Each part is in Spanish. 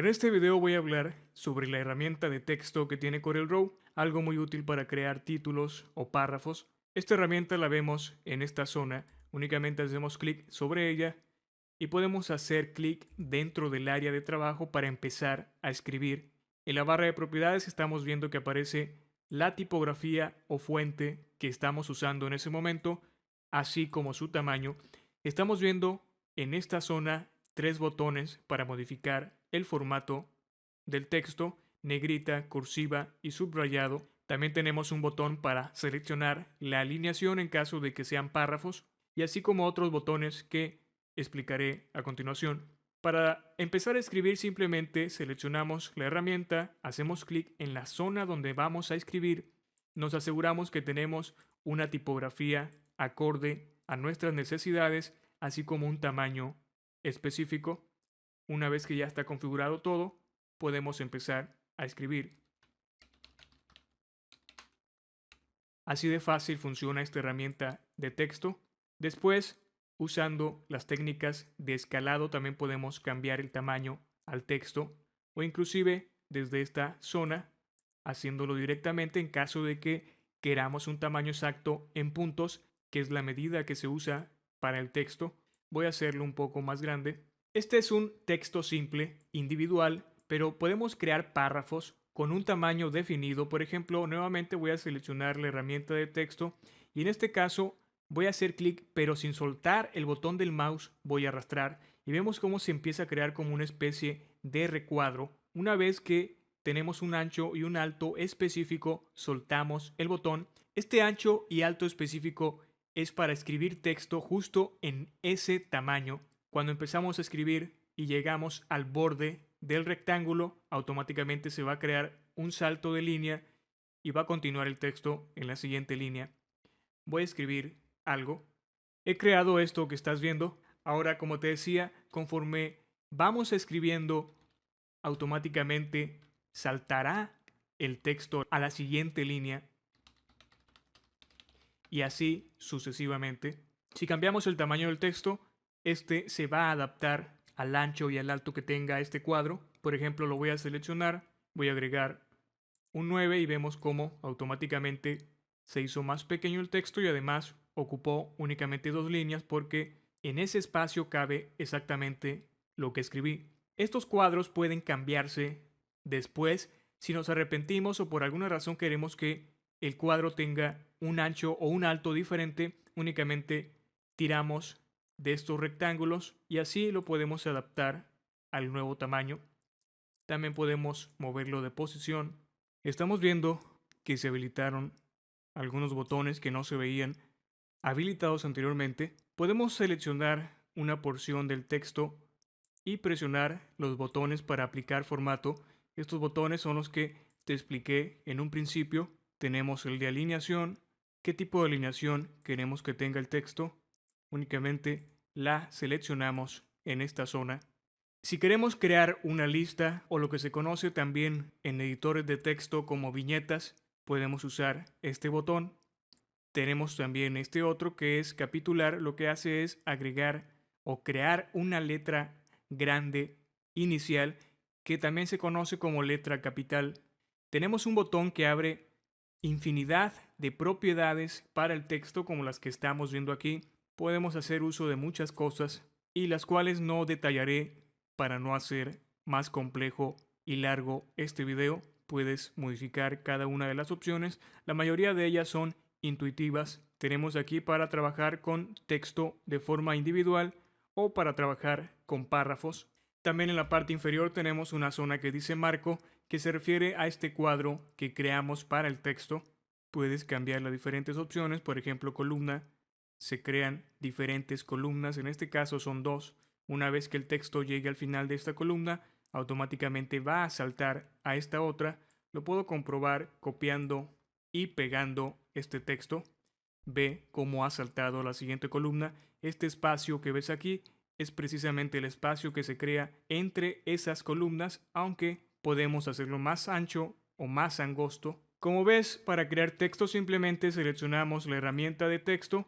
En este video voy a hablar sobre la herramienta de texto que tiene CorelDRAW, algo muy útil para crear títulos o párrafos. Esta herramienta la vemos en esta zona, únicamente hacemos clic sobre ella y podemos hacer clic dentro del área de trabajo para empezar a escribir. En la barra de propiedades estamos viendo que aparece la tipografía o fuente que estamos usando en ese momento, así como su tamaño. Estamos viendo en esta zona tres botones para modificar el formato del texto: negrita, cursiva y subrayado. También tenemos un botón para seleccionar la alineación en caso de que sean párrafos, y así como otros botones que explicaré a continuación. Para empezar a escribir, simplemente seleccionamos la herramienta, hacemos clic en la zona donde vamos a escribir, nos aseguramos que tenemos una tipografía acorde a nuestras necesidades, así como un tamaño específico. Una vez que ya está configurado todo, podemos empezar a escribir. Así de fácil funciona esta herramienta de texto. Después, usando las técnicas de escalado, también podemos cambiar el tamaño al texto, o inclusive desde esta zona, haciéndolo directamente en caso de que queramos un tamaño exacto en puntos, que es la medida que se usa para el texto. Voy a hacerlo un poco más grande. Este es un texto simple, individual, pero podemos crear párrafos con un tamaño definido. Por ejemplo, nuevamente voy a seleccionar la herramienta de texto y en este caso voy a hacer clic, pero sin soltar el botón del mouse voy a arrastrar y vemos cómo se empieza a crear como una especie de recuadro. Una vez que tenemos un ancho y un alto específico, soltamos el botón. Este ancho y alto específico es para escribir texto justo en ese tamaño. Cuando empezamos a escribir y llegamos al borde del rectángulo, automáticamente se va a crear un salto de línea y va a continuar el texto en la siguiente línea. Voy a escribir algo. He creado esto que estás viendo. Ahora, como te decía, conforme vamos escribiendo, automáticamente saltará el texto a la siguiente línea y así sucesivamente. Si cambiamos el tamaño del texto, este se va a adaptar al ancho y al alto que tenga este cuadro. Por ejemplo, lo voy a seleccionar, voy a agregar un 9 y vemos cómo automáticamente se hizo más pequeño el texto y además ocupó únicamente dos líneas porque en ese espacio cabe exactamente lo que escribí. Estos cuadros pueden cambiarse después si nos arrepentimos o por alguna razón queremos que el cuadro tenga un ancho o un alto diferente. Únicamente tiramos de estos rectángulos y así lo podemos adaptar al nuevo tamaño. También podemos moverlo de posición. Estamos viendo que se habilitaron algunos botones que no se veían habilitados anteriormente. Podemos seleccionar una porción del texto y presionar los botones para aplicar formato. Estos botones son los que te expliqué en un principio. Tenemos el de alineación, qué tipo de alineación queremos que tenga el texto. Únicamente la seleccionamos en esta zona. Si queremos crear una lista o lo que se conoce también en editores de texto como viñetas, podemos usar este botón. Tenemos también este otro que es capitular. Lo que hace es agregar o crear una letra grande inicial que también se conoce como letra capital. Tenemos un botón que abre infinidad de propiedades para el texto como las que estamos viendo aquí. Podemos hacer uso de muchas cosas y las cuales no detallaré para no hacer más complejo y largo este video. Puedes modificar cada una de las opciones. La mayoría de ellas son intuitivas. Tenemos aquí para trabajar con texto de forma individual o para trabajar con párrafos. También en la parte inferior tenemos una zona que dice marco, que se refiere a este cuadro que creamos para el texto. Puedes cambiar las diferentes opciones, por ejemplo columna. Se crean diferentes columnas, en este caso son dos. Una vez que el texto llegue al final de esta columna, automáticamente va a saltar a esta otra. Lo puedo comprobar copiando y pegando este texto. Ve cómo ha saltado a la siguiente columna. Este espacio que ves aquí es precisamente el espacio que se crea entre esas columnas, aunque podemos hacerlo más ancho o más angosto. Como ves, para crear texto simplemente seleccionamos la herramienta de texto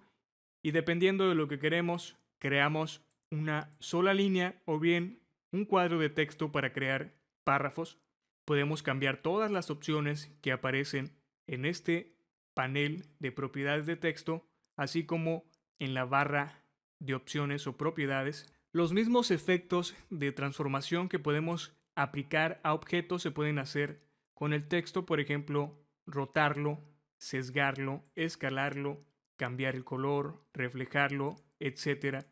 y dependiendo de lo que queremos, creamos una sola línea o bien un cuadro de texto para crear párrafos, podemos cambiar todas las opciones que aparecen en este panel de propiedades de texto, así como en la barra de opciones o propiedades. Los mismos efectos de transformación que podemos aplicar a objetos se pueden hacer con el texto, por ejemplo, rotarlo, sesgarlo, escalarlo, cambiar el color, reflejarlo, etc.